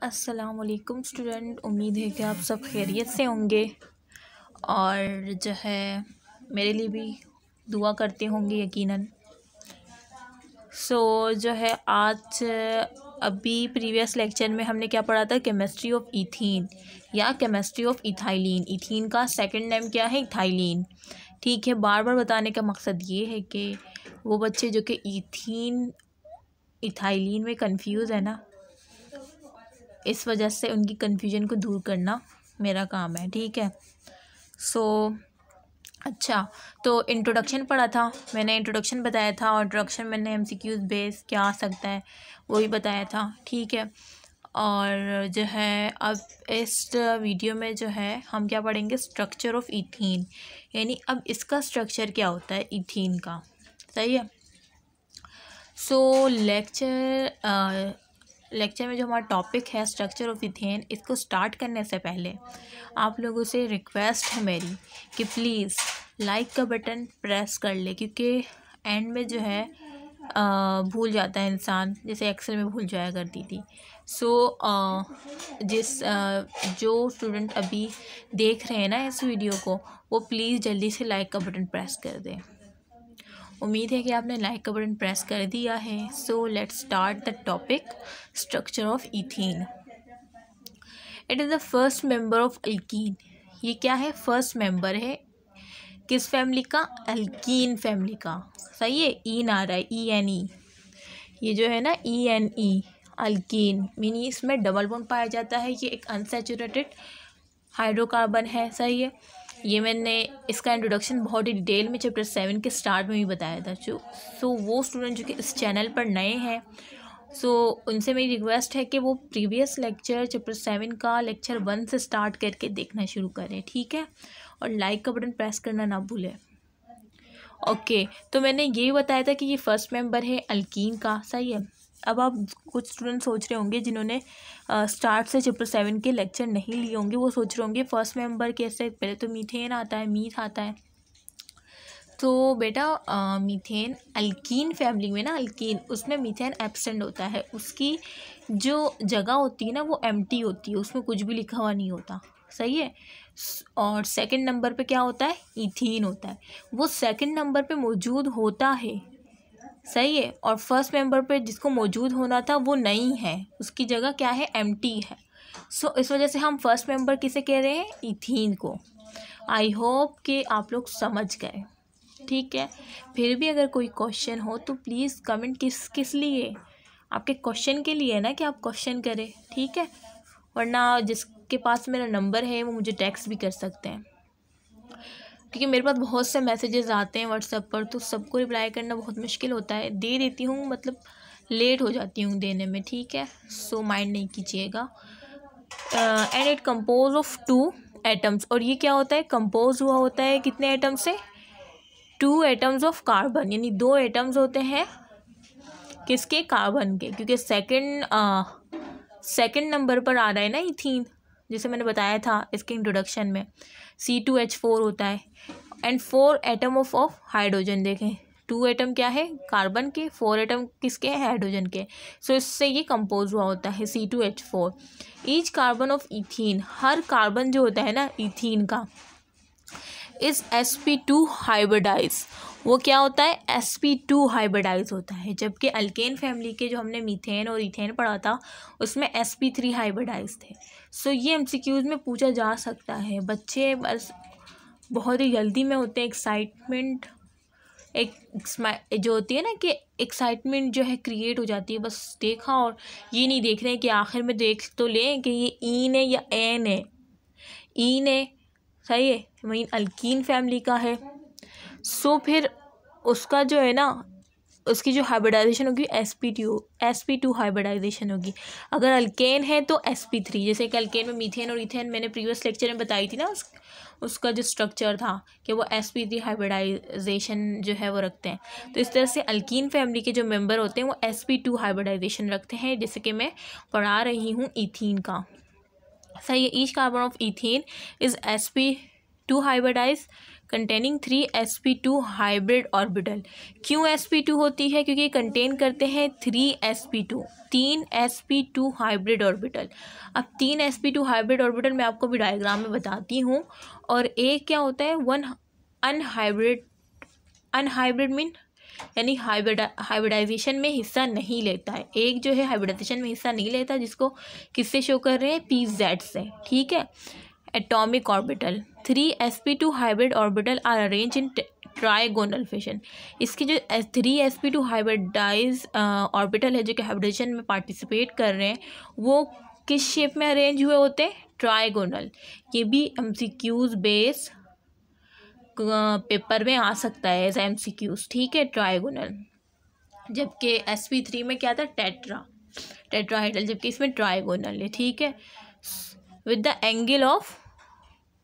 अस्सलामुअलैकुम स्टूडेंट, उम्मीद है कि आप सब खैरियत से होंगे और जो है मेरे लिए भी दुआ करते होंगे यकीनन। जो है आज अभी प्रीवियस लेक्चर में हमने क्या पढ़ा था, केमिस्ट्री ऑफ इथीन या केमिस्ट्री ऑफ इथाइलिन। इथीन का सेकंड नेम क्या है? इथाइलिन। ठीक है, बार बार बताने का मकसद ये है कि वो बच्चे जो कि इथीन इथाइलिन में कंफ्यूज है ना, इस वजह से उनकी कन्फ्यूजन को दूर करना मेरा काम है। ठीक है। अच्छा, तो इंट्रोडक्शन पढ़ा था मैंने, इंट्रोडक्शन बताया था और इंट्रोडक्शन मैंने एमसीक्यूज बेस क्या आ सकता है वही बताया था। ठीक है, और जो है अब इस वीडियो में जो है हम क्या पढ़ेंगे, स्ट्रक्चर ऑफ इथीन, यानी अब इसका स्ट्रक्चर क्या होता है इथीन का। सही है। लेक्चर में जो हमारा टॉपिक है स्ट्रक्चर ऑफ इथेन, इसको स्टार्ट करने से पहले आप लोगों से रिक्वेस्ट है मेरी कि प्लीज़ लाइक का बटन प्रेस कर ले, क्योंकि एंड में जो है भूल जाता है इंसान, जैसे एक्सेल में भूल जाया करती थी। जो स्टूडेंट अभी देख रहे हैं ना इस वीडियो को, वो प्लीज़ जल्दी से लाइक का बटन प्रेस कर दें। उम्मीद है कि आपने लाइक का बटन प्रेस कर दिया है। Let's start the topic, structure of ethene. It is the first member of alkyne. ये क्या है? फर्स्ट मेंबर है किस फैमिली का? अल्कीन फैमिली का। सही है, ईन आ रहा है, ENE। ये जो है ना ENE, अल्कीन मीनी, इसमें डबल बॉन्ड पाया जाता है। ये एक अनसैचुरेटेड हाइड्रोकार्बन है। सही है, ये मैंने इसका इंट्रोडक्शन बहुत ही डिटेल में चैप्टर 7 के स्टार्ट में भी बताया था। वो स्टूडेंट जो कि इस चैनल पर नए हैं, उनसे मेरी रिक्वेस्ट है कि वो प्रीवियस लेक्चर चैप्टर 7 का लेक्चर 1 से स्टार्ट करके देखना शुरू करें। ठीक है, और लाइक का बटन प्रेस करना ना भूलें। ओके, तो मैंने ये बताया था कि ये फर्स्ट मेंबर है अल्कीन का। सही है। अब आप कुछ स्टूडेंट सोच रहे होंगे जिन्होंने स्टार्ट से चैप्टर 7 के लेक्चर नहीं लिए होंगे, वो सोच रहे होंगे फर्स्ट मेंबर कैसे, पहले तो मीथेन आता है, मीथ आता है। तो बेटा मीथेन अल्कीन फैमिली में ना, अल्कीन उसमें मीथेन एब्सेंट होता है, उसकी जो जगह होती है ना वो एम्प्टी होती है, उसमें कुछ भी लिखा हुआ नहीं होता। सही है। और सेकंड नंबर पे क्या होता है? इथीन होता है, वो सेकंड नंबर पे मौजूद होता है। सही है। और फर्स्ट मेंबर पे जिसको मौजूद होना था वो नहीं है, उसकी जगह क्या है? एम्प्टी है। इस वजह से हम फर्स्ट मेंबर किसे कह रहे हैं? इथीन को। आई होप कि आप लोग समझ गए। ठीक है, फिर भी अगर कोई क्वेश्चन हो तो प्लीज़ कमेंट किस लिए, आपके क्वेश्चन के लिए ना कि आप क्वेश्चन करें। ठीक है, वरना जिसके पास मेरा नंबर है वो मुझे टेक्स्ट भी कर सकते हैं, क्योंकि मेरे पास बहुत से मैसेजेस आते हैं व्हाट्सएप पर, तो सबको रिप्लाई करना बहुत मुश्किल होता है। दे देती हूँ, मतलब लेट हो जाती हूँ देने में। ठीक है, माइंड नहीं कीजिएगा। And it compose of 2 atoms, और ये क्या होता है? कंपोज हुआ होता है कितने एटम से? 2 एटम्स ऑफ कार्बन, यानी 2 एटम्स होते हैं किसके? कार्बन के, क्योंकि सेकंड नंबर पर आ रहा है ना इथीन, जैसे मैंने बताया था इसके इंट्रोडक्शन में। C2H4 होता है एंड 4 एटम ऑफ हाइड्रोजन। देखें, 2 एटम क्या है? कार्बन के, 4 एटम किसके हैं? हाइड्रोजन के। इससे ये कंपोज हुआ होता है C2H4। Each carbon of ethene, her carbon जो होता है ना इथीन का, इस sp2 हाइब्रिडाइज। वो क्या होता है? sp2 हाइब्रिडाइज होता है। जबकि अल्केन फैमिली के जो हमने मीथेन और इथेन पढ़ा था उसमें sp3 हाइब्रिडाइज थे। ये MCQs में पूछा जा सकता है। बच्चे बस बहुत ही जल्दी में होते हैं, एक्साइटमेंट जो होती है ना कि एक्साइटमेंट जो है क्रिएट हो जाती है, बस देखा और ये नहीं देख रहे हैं कि आखिर में देख तो लें कि ये ईन है या एन है। ईन है, सही है, वही अल्कीन फैमिली का है। फिर उसका जो है ना, उसकी जो हाइब्रिडाइजेशन होगी sp2 हाइब्रिडाइजेशन होगी। अगर अल्केन है तो sp3, जैसे कि अल्केन में मीथेन और इथेन मैंने प्रीवियस लेक्चर में बताई थी ना, उसका जो स्ट्रक्चर था कि वो sp3 हाइब्रिडाइजेशन जो है वो रखते हैं। तो इस तरह से अल्कीन फैमिली के जो मेंबर होते हैं वो sp2 हाइब्रिडाइजेशन रखते हैं, जैसे कि मैं पढ़ा रही हूँ इथीन का। सही है। Each carbon of ethene is sp2 hybridise containing 3 sp2 hybrid orbital. क्यों sp2 होती है? क्योंकि कंटेन करते हैं 3 sp2, 3 sp2 हाइब्रिड ऑर्बिटल। अब 3 sp2 हाइब्रिड ऑर्बिटल मैं आपको भी डायग्राम में बताती हूँ। और एक क्या होता है, वन अनहाइब्रिड। अनहाइब्रिड मीन यानी हाइब्रिडाइजेशन में हिस्सा नहीं लेता है। एक जो है हाइब्रिडाइजेशन में हिस्सा नहीं लेता, जिसको किससे शो कर रहे हैं, pz से। ठीक है, atomic orbital. 3 sp2 hybrid orbital are arrange in trigonal fashion. इसकी जो 3 sp2 हाइब्रिडाइज ऑर्बिटल है जो कि हाइब्रिडाइजेशन में पार्टिसिपेट कर रहे हैं, वो किस शेप में अरेंज हुए होते हैं, ट्राइगोनल। ये भी MCQs बेस पेपर में आ सकता है एज MCQs। ठीक है, ट्राइगोनल। जबकि sp3 में क्या था, टेट्राहाइड्रल, जबकि इसमें ट्राइगोनल है। ठीक है, विद द एंगल ऑफ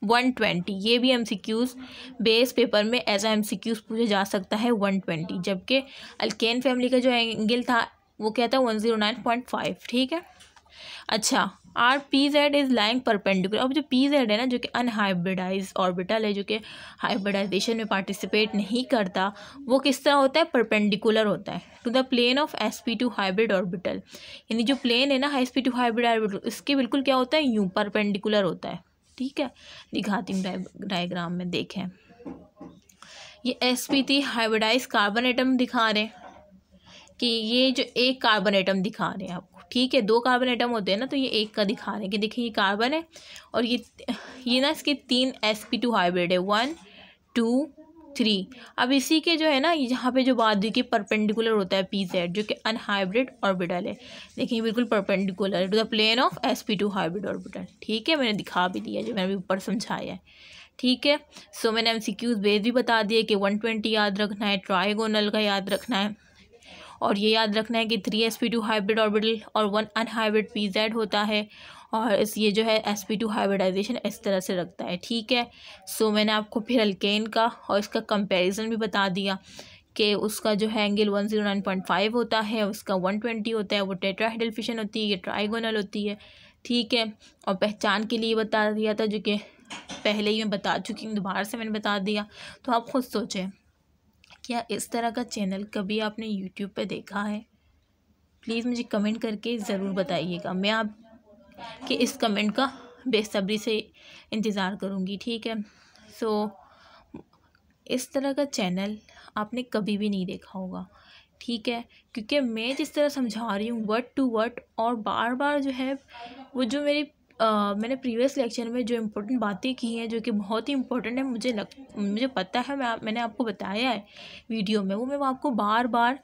120। ये भी MCQs बेस पेपर में एज MCQs पूछा जा सकता है 120। जबकि अल्केन फैमिली का जो एंगल था वो क्या था, 109.5। ठीक है, अच्छा, are pz is lying perpendicular. अब जो pz है ना, जो कि अनहाइब्रिडाइज ऑर्बिटल है, जो कि हाइब्रिडाइजेशन में पार्टिसिपेट नहीं करता, वो किस तरह होता है, परपेंडिकुलर होता है to the plane of sp2 hybrid orbital. यानी जो प्लेन है ना sp2 हाइब्रिड ऑर्बिटल, इसके बिल्कुल क्या होता है, यूँ परपेंडिकुलर होता है। ठीक है, दिखाती हूँ डायग्राम में, देखें। ये sp3 हाइब्रिडाइज कार्बन एटम दिखा रहे हैं कि ये जो एक कार्बन एटम दिखा रहे हैं आपको। ठीक है, 2 कार्बन एटम होते हैं ना, तो ये एक का दिखा रहे हैं कि देखिए ये कार्बन है और ये ना इसके 3 sp2 हाइब्रिड है, 1 2 3। अब इसी के जो है ना, यहाँ पे जो बात देखिए परपेंडिकुलर होता है pz, जो कि अनहाइब्रिड ऑर्बिटल है। देखिए बिल्कुल परपेंडिकुलर है to the plane of sp2 hybrid orbital. ठीक है, मैंने दिखा भी दिया जो मैंने अभी ऊपर समझाया है। ठीक है, सो मैंने MCQs बेस भी बता दिए कि 120 याद रखना है, ट्राइगोनल का याद रखना है, और ये याद रखना है कि 3 sp2 हाइब्रिड ऑर्बिटल और 1 अनहाइब्रिड pz होता है। और ये जो है sp2 हाइब्रिडाइजेशन इस तरह से रखता है। ठीक है, सो मैंने आपको फिर अल्केन का और इसका कंपैरिजन भी बता दिया कि उसका जो है एंगल 109.5 होता है, उसका 120 होता है, वो टेट्राहेड्रल फिशन होती है, ये ट्राइगोनल होती है। ठीक है, और पहचान के लिए बता दिया था, जो कि पहले ही मैं बता चुकी हूँ, दोबारा से मैंने बता दिया। तो आप खुद सोचें, क्या इस तरह का चैनल कभी आपने यूट्यूब पे देखा है? प्लीज़ मुझे कमेंट करके ज़रूर बताइएगा, मैं आप कि इस कमेंट का बेसब्री से इंतज़ार करूँगी। ठीक है, सो इस तरह का चैनल आपने कभी भी नहीं देखा होगा। ठीक है, क्योंकि मैं जिस तरह समझा रही हूँ वर्ड टू वर्ड, और बार बार जो है वो जो मैंने प्रीवियस लेक्चर में जो इम्पोर्टेंट बातें की हैं, जो कि बहुत ही इम्पोर्टेंट है, मुझे पता है, मैंने आपको बताया है वीडियो में, वो मैं आपको बार बार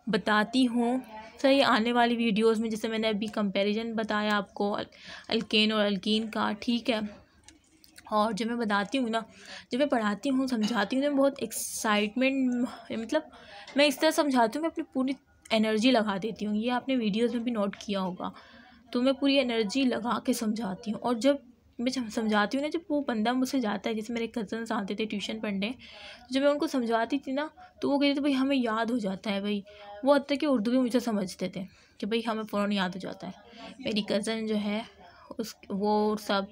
बताती हूँ। सही, आने वाली वीडियोस में जैसे मैंने अभी कंपैरिजन बताया आपको अल्केन और अल्कीन का। ठीक है, और जब मैं बताती हूँ ना, जब मैं पढ़ाती हूँ, समझाती हूँ, तो मैं बहुत एक्साइटमेंट, मतलब मैं इस तरह समझाती हूँ, मैं अपनी पूरी एनर्जी लगा देती हूँ। ये आपने वीडियोस में भी नोट किया होगा। तो मैं पूरी एनर्जी लगा के समझाती हूँ, और जब मैं समझाती हूँ ना, जब वो बंदा मुझसे जाता है, जैसे मेरे कज़न्स आते थे ट्यूशन पढ़ने, जब मैं उनको समझाती थी ना, तो वो कहते थे भाई हमें याद हो जाता है भाई। वो हद तक कि उर्दू भी मुझे समझते थे कि भाई हमें फ़ौरन याद हो जाता है। मेरी कज़न जो है वो सब,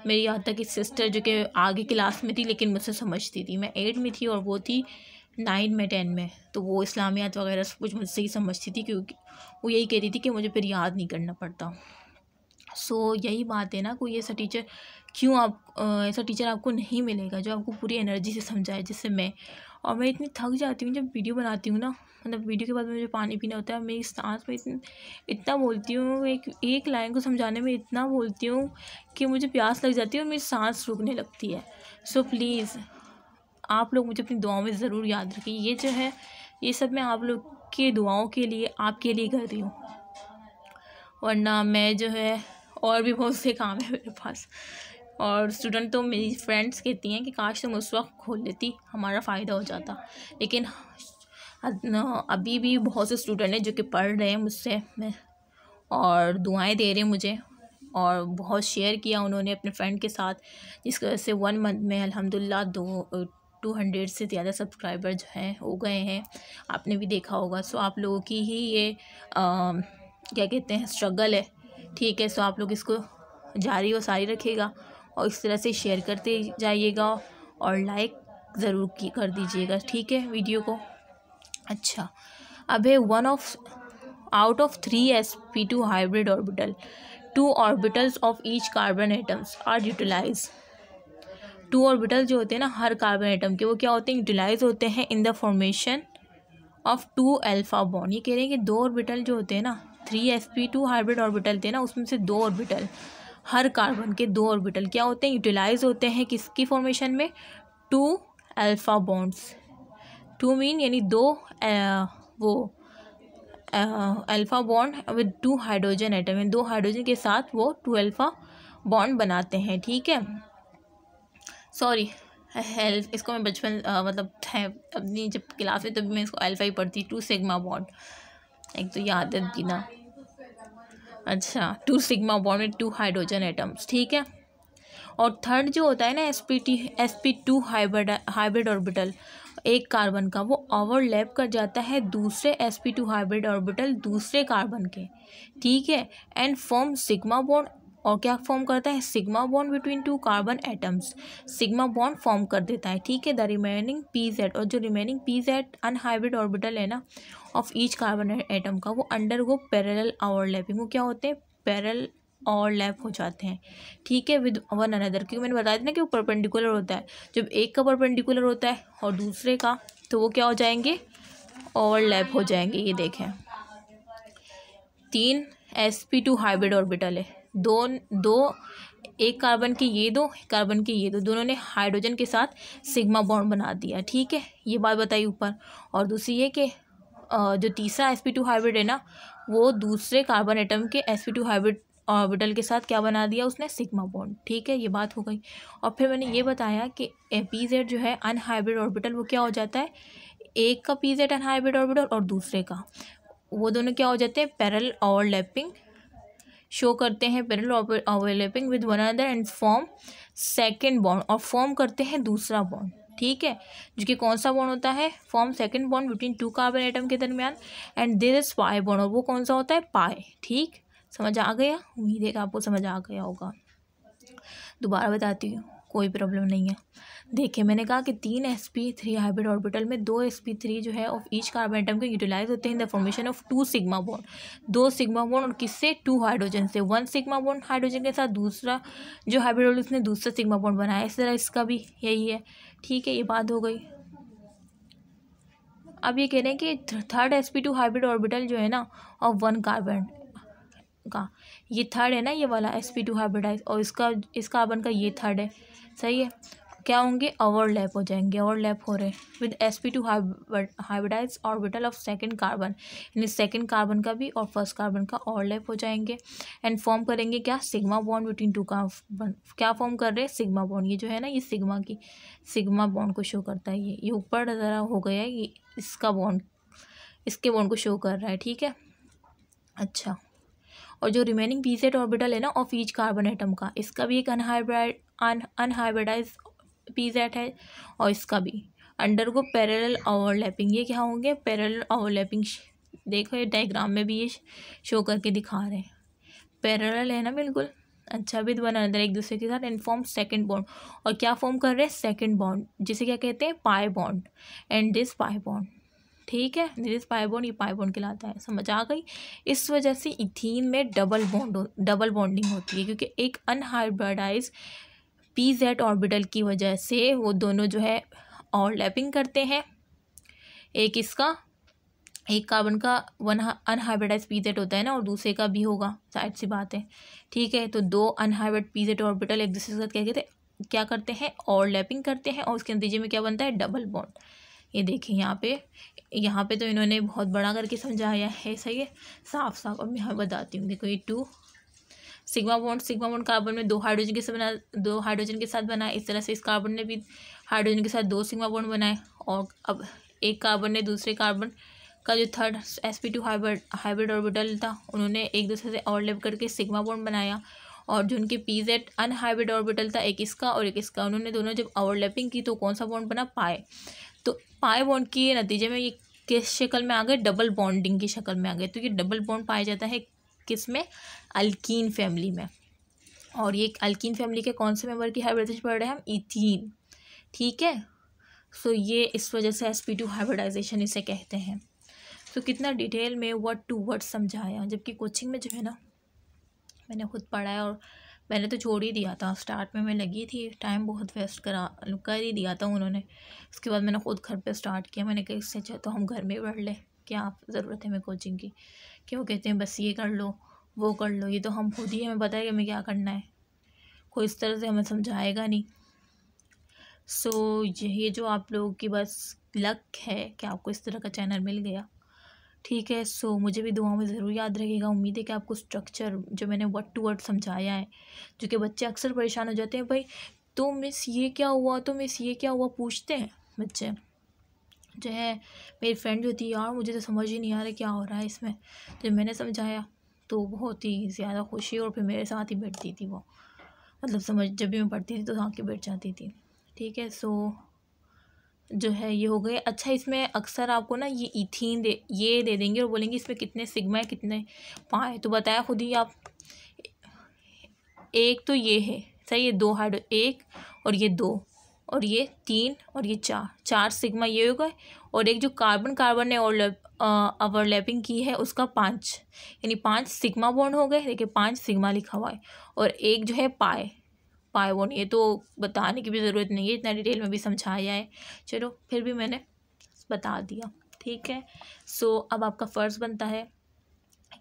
मेरी यहाँ तक कि सिस्टर जो कि आगे क्लास में थी लेकिन मुझसे समझती थी, मैं 8 में थी और वो थी 9 में 10 में, तो वो इस्लामियात वगैरह सब कुछ मुझसे ही समझती थी, क्योंकि वो यही कहती थी कि मुझे फिर याद नहीं करना पड़ता। सो यही बात है ना, कोई ऐसा टीचर ऐसा टीचर आपको नहीं मिलेगा जो आपको पूरी एनर्जी से समझाए, जिससे मैं इतनी थक जाती हूँ जब वीडियो बनाती हूँ ना, मतलब वीडियो के बाद मुझे पानी पीना होता है, मेरी सांस में इतना बोलती हूँ, एक लाइन को समझाने में इतना बोलती हूँ कि मुझे प्यास लग जाती है और मेरी सांस रुकने लगती है। सो प्लीज़ आप लोग मुझे अपनी दुआओं में ज़रूर याद रखें। ये जो है, ये सब मैं आप लोग की दुआओं के लिए, आपके लिए कर रही हूँ, वरना मैं जो है और भी बहुत से काम है मेरे पास। और स्टूडेंट तो मेरी फ्रेंड्स कहती हैं कि काश तुम उस वक्त खोल लेती, हमारा फ़ायदा हो जाता। लेकिन अभी भी बहुत से स्टूडेंट हैं जो कि पढ़ रहे हैं मुझसे और दुआएं दे रहे हैं मुझे, और बहुत शेयर किया उन्होंने अपने फ्रेंड के साथ, जिसकी वजह से 1 मंथ में अल्हम्दुलिल्लाह 200 से ज़्यादा सब्सक्राइबर जो हैं हो गए हैं। आपने भी देखा होगा। सो आप लोगों की ही ये क्या कहते हैं, स्ट्रगल है। ठीक है, सो आप लोग इसको जारी व सारी रखिएगा और इस तरह से शेयर करते जाइएगा और लाइक ज़रूर की कर दीजिएगा, ठीक है वीडियो को। अच्छा, अब है out of 3 sp2 hybrid orbital 2 orbitals of each carbon atoms are utilise. 2 orbital जो होते हैं ना हर कार्बन एटम के, वो क्या होते हैं, यूटिलाइज होते हैं in the formation of 2 alpha bond. ये कह रहे हैं कि 2 ऑर्बिटल जो होते हैं ना, 3 sp2 हाइब्रिड ऑर्बिटल थे ना, उसमें से 2 ऑर्बिटल, हर कार्बन के 2 ऑर्बिटल क्या होते हैं, यूटिलाइज होते हैं किसकी फॉर्मेशन में, 2 अल्फा बॉन्ड्स। 2 मीन यानी 2 वो alpha bond with 2 hydrogen atom, 2 hydrogen के साथ वो 2 अल्फा बॉन्ड बनाते हैं, ठीक है। सॉरी, हेल्प, इसको मैं बचपन मतलब अपनी जब क्लास में तभी मैं इसको अल्फा ही पढ़ती, 2 सिग्मा बॉन्ड, एक तो ये आदत थी ना। अच्छा, 2 sigma bond with 2 hydrogen atoms, ठीक है। और थर्ड जो होता है ना sp2 हाइब्रिड ऑर्बिटल एक कार्बन का, वो ओवरलैप कर जाता है दूसरे sp2 हाइब्रिड ऑर्बिटल दूसरे कार्बन के, ठीक है, एंड फॉर्म सिग्मा बॉन्ड। और क्या फॉर्म करता है, sigma bond between 2 carbon atoms, sigma bond form कर देता है, ठीक है। द रिमेनिंग pz, और जो रिमेनिंग pz अनहाइब्रिड ऑर्बिटल है ना ऑफ ईच कार्बन एटम का, वो अंडरगो पैरेलल ओवरलैपिंग, वो क्या होते हैं, पैरेलल ओवरलैप हो जाते हैं, ठीक है, विद वन अनदर। क्योंकि मैंने बताया था ना कि वो परपेंडिकुलर होता है, जब एक का परपेंडिकुलर होता है और दूसरे का, तो वो क्या हो जाएंगे, ओवरलैप हो जाएंगे। ये देखें 3 sp2 हाइब्रिड ऑर्बिटल है, दो एक कार्बन के ये दो, कार्बन के ये दो, दोनों ने हाइड्रोजन के साथ सिग्मा बॉन्ड बना दिया, ठीक है, ये बात बताई ऊपर। और दूसरी ये कि जो तीसरा sp2 हाइब्रिड है ना, वो दूसरे कार्बन एटम के sp2 हाइब्रिड ऑर्बिटल के साथ क्या बना दिया उसने, सिग्मा बॉन्ड, ठीक है, ये बात हो गई। और फिर मैंने ये बताया कि pz जो है अनहाइब्रिड ऑर्बिटल, वो क्या हो जाता है, एक का pz अनहाइब्रिड ऑर्बिटल और दूसरे का, वो दोनों क्या हो जाते हैं, पैरेलल ओवरलैपिंग शो करते हैं, parallel overlapping with one another and form second bond, और फॉर्म करते हैं दूसरा बॉन्ड, ठीक है, जो कि कौन सा बॉन्ड होता है, form second bond between 2 carbon atom के दरमियान, and there is pi bond, और वो कौन सा होता है, पाई, ठीक। समझ आ गया, उम्मीद है कि आपको समझ आ गया होगा। दोबारा बताती हूँ, कोई प्रॉब्लम नहीं है। देखिए मैंने कहा कि 3 sp3 हाइब्रिड ऑर्बिटल में 2 sp3 जो है ऑफ ईच कार्बन एटम के यूटिलाइज होते हैं in the formation of 2 sigma bond, 2 sigma bond, और किससे, 2 हाइड्रोजन से, 1 सिग्मा बॉन्ड हाइड्रोजन के साथ, दूसरा जो हाइब्रिड ऑर्बिटल उसने दूसरा सिग्मा बॉन्ड बनाया, इस तरह इसका भी यही है, ठीक है, ये बात हो गई। अब ये कह रहे हैं कि थर्ड sp2 हाइब्रिड ऑर्बिटल जो है ना ऑफ 1 कार्बन का, ये थर्ड है ना, ये वाला sp2 हाइब्रिडाइज, और इस कार्बन का ये थर्ड है, सही है, क्या होंगे, ओवरलैप हो जाएंगे, ओवरलैप हो रहे with sp2 hybridise orbital of second carbon, यानी सेकंड कार्बन का भी और फर्स्ट कार्बन का ओवरलैप हो जाएंगे, एंड फॉर्म करेंगे क्या, सिग्मा बॉन्ड बिटवीन 2 कार्बन, क्या फॉर्म कर रहे हैं, सिग्मा बॉन्ड। ये जो है ना, ये सिग्मा बॉन्ड को शो करता है, ये ऊपर ज़रा हो गया है, ये इसका बॉन्ड, इसके बॉन्ड को शो कर रहा है, ठीक है। अच्छा, और जो रिमेनिंग pz ऑर्बिटल है ना ऑफ ईच कार्बन एटम का, इसका भी एक अनहाइब्रिडाइज pz है, और इसका भी अंडरगो पैरेलल ओवरलैपिंग। ये क्या होंगे, पैरेलल ओवरलैपिंग, देखो ये डायग्राम में भी ये शो करके दिखा रहे हैं, पैरेलल है ना बिल्कुल। अच्छा, विद वन अनदर, एक दूसरे के साथ, एंड फॉर्म सेकंड बॉन्ड, और क्या फॉर्म कर रहे हैं, सेकंड बॉन्ड, जिसे क्या कहते हैं, pi bond, and this pi bond, ठीक है, दिस पाई बॉन्ड, ये पाई बॉन्ड कहलाता है, समझ आ गई। इस वजह से इथीन में डबल बॉन्डिंग होती है, क्योंकि एक अनहाइब्रिडाइज pz ऑर्बिटल की वजह से वो दोनों जो है ओवरलैपिंग करते हैं, एक कार्बन का 1 अनहाइब्रिडाइज pz होता है ना, और दूसरे का भी होगा, साइड सी बात है, ठीक है। तो 2 अनहाइब्रिड pz ऑर्बिटल एक दूसरे के साथ क्या करते हैं, ओवरलैपिंग करते हैं, और उसके नतीजे में क्या बनता है, डबल बॉन्ड। ये देखिए यहाँ पे तो इन्होंने बहुत बड़ा करके समझाया है, सही है, साफ साफ। अब मैं यहाँ बताती हूँ, देखो ये 2 सिग्मा बॉन्ड कार्बन में 2 हाइड्रोजन के साथ बनाए, इस तरह से इस कार्बन ने भी हाइड्रोजन के साथ 2 सिग्मा बॉन्ड बनाए, और अब एक कार्बन ने दूसरे कार्बन का जो थर्ड sp2 हाइब्रिड ऑर्बिटल था, उन्होंने एक दूसरे से ओवरलैप करके सिग्मा बॉन्ड बनाया, और जो उनके pz अनहाइब्रिड ऑर्बिटल था, एक इसका और एक इसका, उन्होंने दोनों जब ओवरलैपिंग की तो कौन सा बॉन्ड बना, पाई। तो पाई बॉन्ड के नतीजे में ये किस शक्ल में आ गए, डबल बॉन्डिंग की शक्ल में आ गए। तो ये डबल बॉन्ड पाया जाता है किस में, अल्कीन फैमिली में, और ये अल्कीन फैमिली के कौन से मेंबर की हाइब्रिडाइजेशन पढ़ रहे हैं हम, इथीन, ठीक है। सो ये इस वजह से sp2 हाइब्रिडाइजेशन इसे कहते हैं। तो कितना डिटेल में वर्ड टू वर्ड समझाया, जबकि कोचिंग में जो है ना मैंने खुद पढ़ा है और मैंने तो छोड़ ही दिया था। स्टार्ट में मैं लगी थी, टाइम बहुत वेस्ट कर ही दिया था उन्होंने। उसके बाद मैंने खुद घर पे स्टार्ट किया। मैंने कहा इससे अच्छा तो हम घर में पढ़ लें, क्या ज़रूरत है हमें कोचिंग की। क्यों कहते हैं बस ये कर लो वो कर लो, ये तो हम खुद ही हमें पता है कि हमें क्या करना है, कोई इस तरह से हमें समझाएगा नहीं। सो ये जो आप लोगों की बस लक है कि आपको इस तरह का चैनल मिल गया, ठीक है। सो मुझे भी दुआ में ज़रूर याद रखिएगा। उम्मीद है कि आपको स्ट्रक्चर जो मैंने वर्ड टू वर्ड समझाया है, जो कि बच्चे अक्सर परेशान हो जाते हैं, भाई तो मिस ये क्या हुआ, तो मिस ये क्या हुआ पूछते हैं बच्चे। जो है मेरी फ्रेंड जो थी, यार मुझे तो समझ ही नहीं आ रहा क्या हो रहा है इसमें। जब मैंने समझाया तो बहुत ही ज़्यादा खुशी, और फिर मेरे साथ ही बैठती थी वो, मतलब समझ जब भी मैं पढ़ती थी तो आके बैठ जाती थी, ठीक है। सो जो है ये हो गए। अच्छा इसमें अक्सर आपको ना ये इथीन ये दे देंगे और बोलेंगे इसमें कितने सिग्मा है कितने पाए, तो बताया खुद ही आप। एक तो ये है सही है, दो हाइड्रो, एक और ये दो और ये तीन और ये चार सिग्मा ये हो गए। और एक जो कार्बन कार्बन ने ओवरलैपिंग की है उसका 5, यानी 5 सिग्मा बॉन्ड हो गए। देखिए 5 सिग्मा लिखा हुआ है। और एक जो है पाई बॉन्ड, ये तो बताने की भी ज़रूरत नहीं है, इतना डिटेल में भी समझाया है, चलो फिर भी मैंने बता दिया, ठीक है। सो अब आपका फ़र्ज़ बनता है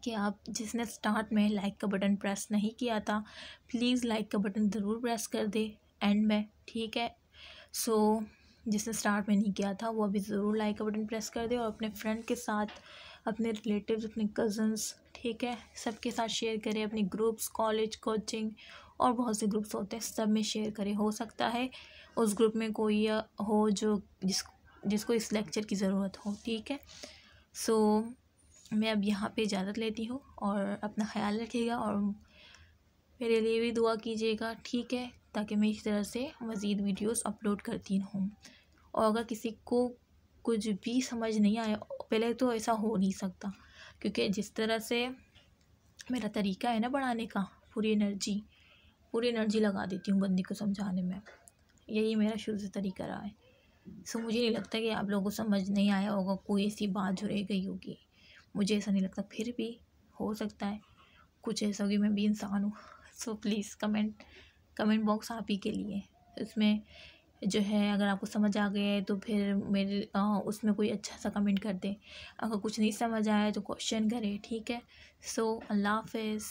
कि आप जिसने स्टार्ट में लाइक का बटन प्रेस नहीं किया था, प्लीज़ लाइक का बटन ज़रूर प्रेस कर दे एंड में, ठीक है। सो जिसने स्टार्ट में नहीं किया था वो अभी ज़रूर लाइक का बटन प्रेस कर दे, और अपने फ्रेंड के साथ, अपने रिलेटिव्स, अपने कज़न्स, ठीक है, सबके साथ शेयर करें। अपने ग्रुप्स, कॉलेज, कोचिंग और बहुत से ग्रुप्स होते हैं, सब में शेयर करें। हो सकता है उस ग्रुप में कोई हो जो जिसको इस लेक्चर की ज़रूरत हो, ठीक है। सो मैं अब यहाँ पे इजाज़त लेती हूँ, और अपना ख्याल रखिएगा और मेरे लिए भी दुआ कीजिएगा, ठीक है, ताकि मैं इस तरह से मज़ीद वीडियोस अपलोड करती रहूँ। और अगर किसी को कुछ भी समझ नहीं आया, पहले तो ऐसा हो नहीं सकता, क्योंकि जिस तरह से मेरा तरीका है ना पढ़ाने का, पूरी एनर्जी लगा देती हूँ बंदे को समझाने में, यही मेरा शुरू से तरीका रहा है। सो मुझे नहीं लगता कि आप लोगों को समझ नहीं आया होगा, कोई ऐसी बात जो रह गई होगी, मुझे ऐसा नहीं लगता। फिर भी हो सकता है कुछ ऐसा होगी, मैं भी इंसान हूँ। सो प्लीज़ कमेंट बॉक्स आप ही के लिए, उसमें जो है अगर आपको समझ आ गया है तो फिर मेरे उसमें कोई अच्छा सा कमेंट कर दें। अगर कुछ नहीं समझ आया तो क्वेश्चन करें, ठीक है। सो अल्लाह हाफ़िज़।